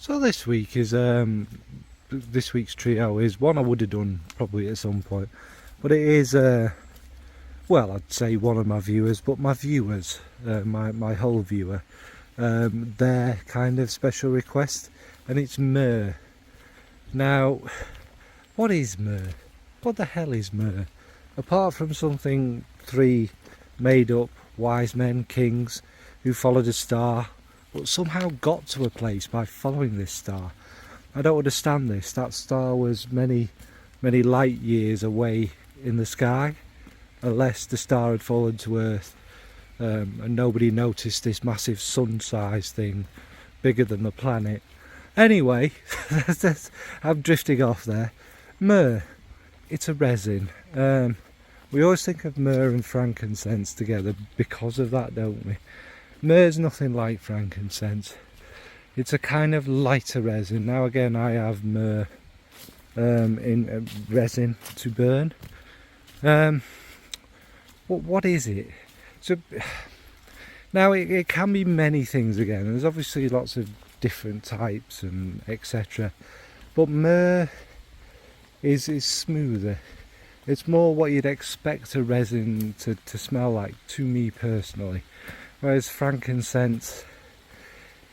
So this week's trio is one I would have done probably at some point, but it is well, I'd say one of my viewers, but my viewers, my whole viewer, their kind of special request, and it's Myrrh. Now, what is Myrrh? What the hell is Myrrh? Apart from something three made up wise men, kings, who followed a star, but somehow got to a place by following this star. I don't understand this. That star was many light years away in the sky, unless the star had fallen to Earth, and nobody noticed this massive sun-sized thing, bigger than the planet. Anyway, I'm drifting off there. Myrrh, it's a resin. We always think of myrrh and frankincense together because of that, don't we? Myrrh's nothing like frankincense. It's a kind of lighter resin. Now again, I have myrrh in resin to burn. What is it? So now it can be many things again. There's obviously lots of different types and etc. But myrrh is smoother. It's more what you'd expect a resin to smell like, to me personally. Whereas frankincense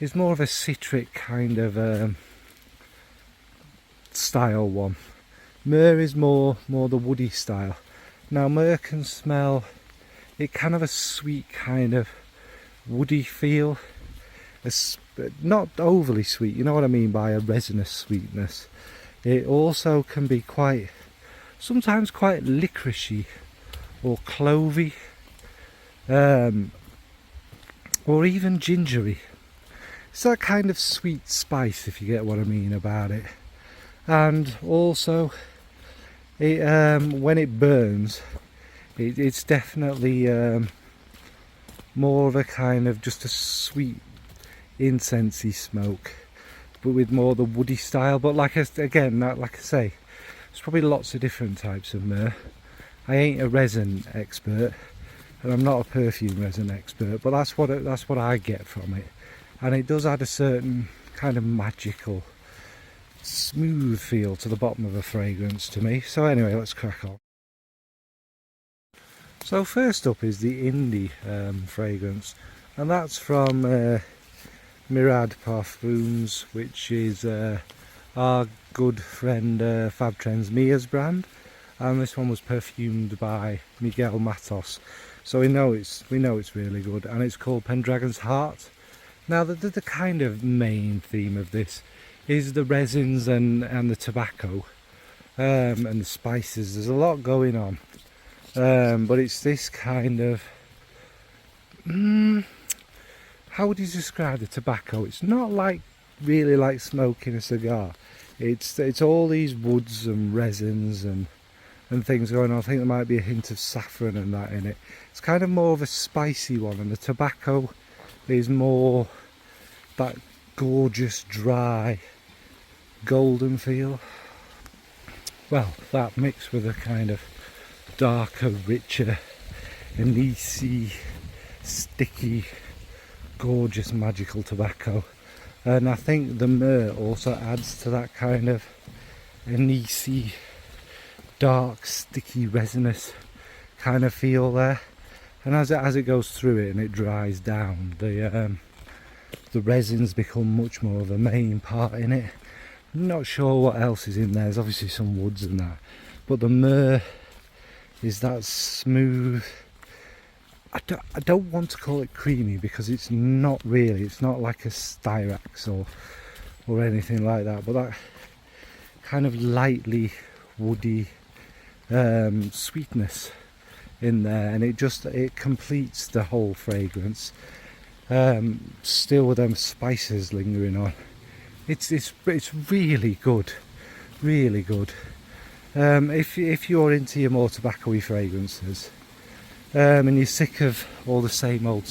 is more of a citric kind of style one. Myrrh is more the woody style. Now myrrh can smell, it can have a sweet kind of woody feel. Not overly sweet, you know what I mean by a resinous sweetness. It also can be sometimes quite licoricey or clovey, or even gingery. It's that kind of sweet spice, if you get what I mean about it. And also, when it burns, it's definitely more of a kind of just a sweet incensey smoke, but with more the woody style. But like I say, there's probably lots of different types of myrrh. I ain't a resin expert, and I'm not a perfume resin expert, but that's what I get from it. And it does add a certain kind of magical, smooth feel to the bottom of a fragrance to me. So anyway, let's crack on. So first up is the indie fragrance, and that's from Myrrh Parfums, which is our good friend Fab Trends Mia's brand, and this one was perfumed by Miguel Matos. So we know it's really good, and it's called Pendragon's Heart. Now the kind of main theme of this is the resins and the tobacco and the spices. There's a lot going on, but it's this kind of how would you describe the tobacco? It's not really like smoking a cigar. It's all these woods and resins and things going on. I think there might be a hint of saffron and that in it. It's kind of more of a spicy one, and the tobacco is more that gorgeous, dry, golden feel. Well, that mixed with a kind of darker, richer, anisey, sticky, gorgeous, magical tobacco. And I think the myrrh also adds to that kind of anisey, dark, sticky, resinous kind of feel there. And as it goes through it and it dries down, the resins become much more of a main part in it. I'm not sure what else is in there. There's obviously some woods and that, but the myrrh is that smooth. I don't want to call it creamy, because it's not really. It's not like a Styrax or anything like that, but that kind of lightly woody sweetness in there, and it completes the whole fragrance, still with them spices lingering on. It's really good, really good. If you're into your more tobacco-y fragrances, and you're sick of all the same old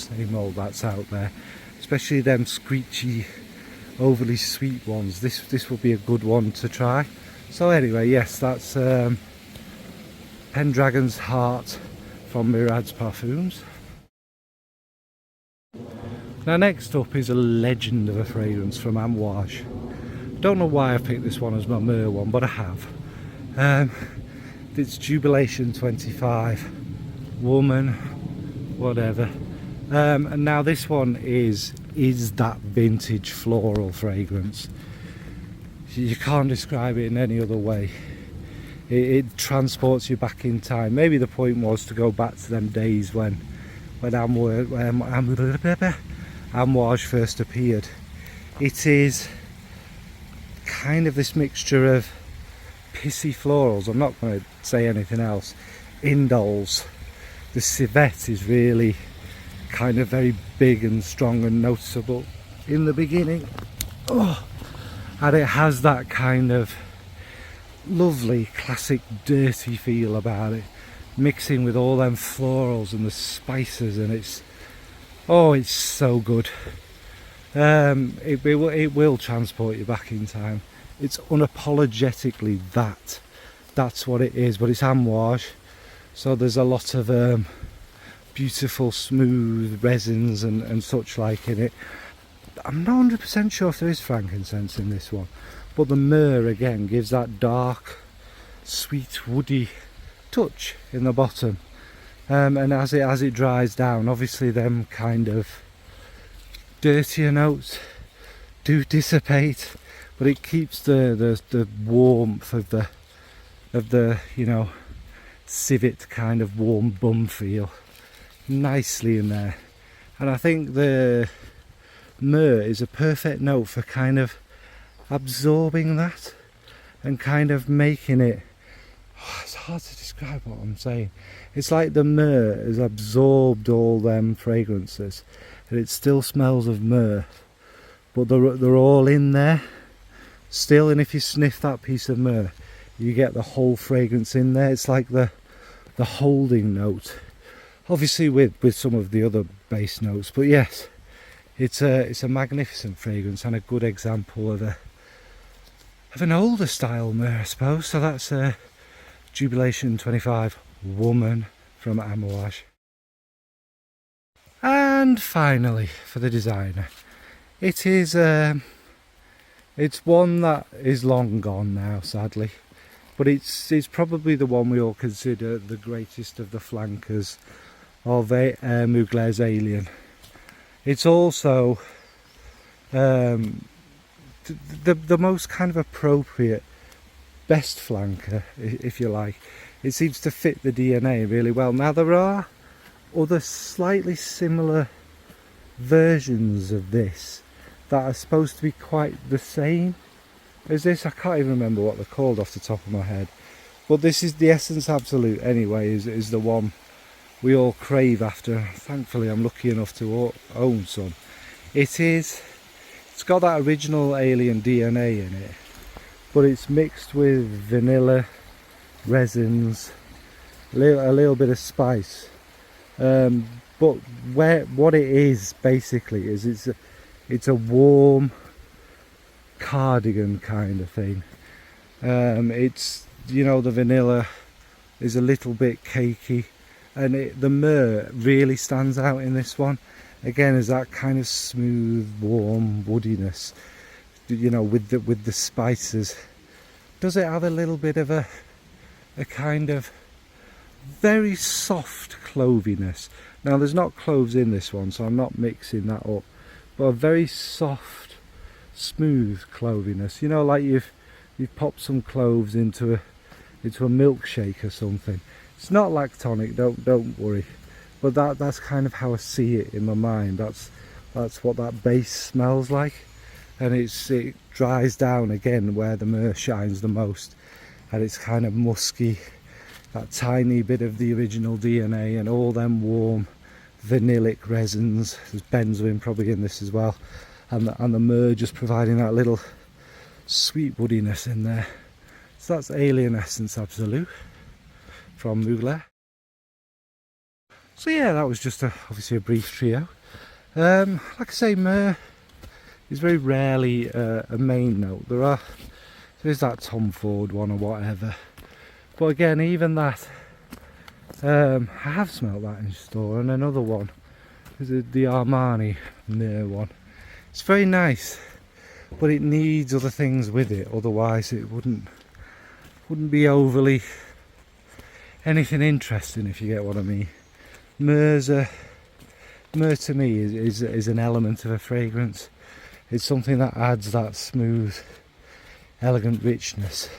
that's out there, especially them screechy, overly sweet ones, this will be a good one to try. So anyway, yes, that's Pendragon's Heart from Myrrh Parfums. Now next up is a legend of a fragrance from Amouage, Don't know why I picked this one as my Myrrh one, but I have. It's Jubilation 25, woman, whatever. And now this one is that vintage floral fragrance. You can't describe it in any other way. It transports you back in time. Maybe the point was to go back to them days when Amouage first appeared. It is kind of this mixture of pissy florals. I'm not going to say anything else. Indoles. The civet is really kind of very big and strong and noticeable in the beginning. Oh, and it has that kind of lovely classic dirty feel about it, mixing with all them florals and the spices, and it's so good. It will transport you back in time. It's unapologetically that's what it is, but it's Amouage, so there's a lot of beautiful smooth resins and such like in it. I'm not 100% sure if there is frankincense in this one, but the myrrh again gives that dark sweet woody touch in the bottom, and as it dries down, obviously them kind of dirtier notes do dissipate, but it keeps the warmth of the you know, civet kind of warm bum feel nicely in there. And I think the myrrh is a perfect note for kind of absorbing that and kind of making it, it's hard to describe what I'm saying. It's like the myrrh has absorbed all them fragrances and it still smells of myrrh, but they're all in there still, and if you sniff that piece of myrrh you get the whole fragrance in there. It's like the holding note, obviously with some of the other base notes, but yes, it's a magnificent fragrance and a good example of an older style myrrh, I suppose. So that's Jubilation 25, woman from Amouage. And finally, for the designer, it is it's one that is long gone now, sadly, but it's probably the one we all consider the greatest of the flankers of Mugler's Alien. It's also the most kind of appropriate, best flanker, if you like. It seems to fit the DNA really well. Now there are other slightly similar versions of this that are supposed to be quite the same as this. I can't even remember what they're called off the top of my head, but this is the Essence Absolute anyway, is the one we all crave after. Thankfully I'm lucky enough to own some. It's got that original Alien DNA in it, but it's mixed with vanilla, resins, a little bit of spice, but what it is basically is it's a warm cardigan kind of thing. It's, you know, the vanilla is a little bit cakey, and the myrrh really stands out in this one again as that kind of smooth warm woodiness, you know, with the spices. Does it have a little bit of a kind of very soft cloviness? Now there's not cloves in this one, so I'm not mixing that up, but a very soft smooth cloviness, you know, like you've popped some cloves into a milkshake or something. It's not lactonic, don't worry, but that's kind of how I see it in my mind. That's what that base smells like, and it dries down again where the myrrh shines the most, and it's kind of musky, that tiny bit of the original DNA, and all them warm vanillic resins. There's benzoin probably in this as well, and the myrrh just providing that little sweet woodiness in there. So that's Alien Essence Absolute from Mugler. So yeah, that was just obviously a brief trio. Like I say, myrrh is very rarely a main note. There is that Tom Ford one or whatever, but again, even that, I have smelt that in store, and another one is the Armani myrrh one. It's very nice, but it needs other things with it, otherwise it wouldn't be overly anything interesting, if you get what I mean. Myrrh to me is an element of a fragrance. It's something that adds that smooth, elegant richness.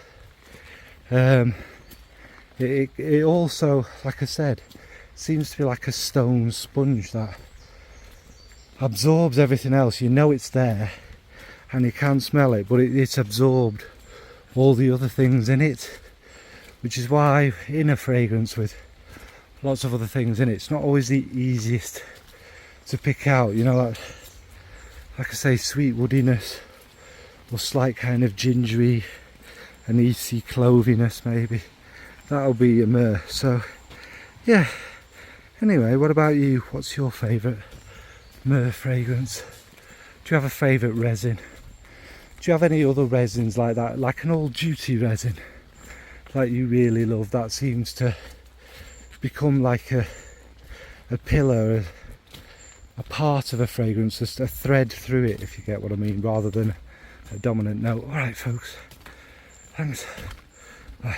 It also, like I said, seems to be like a stone sponge that absorbs everything else. You know it's there and you can smell it, but it's absorbed all the other things in it, which is why in a fragrance with lots of other things in it, it's not always the easiest to pick out. You know, like I say, sweet woodiness or slight kind of gingery, anisey cloviness maybe. That'll be a myrrh. So yeah, anyway, what about you? What's your favourite myrrh fragrance? Do you have a favourite resin? Do you have any other resins like that, like an old duty resin that you really love, that seems to become like a pillar, a part of a fragrance, just a thread through it, if you get what I mean, rather than a dominant note? Alright folks, thanks, bye.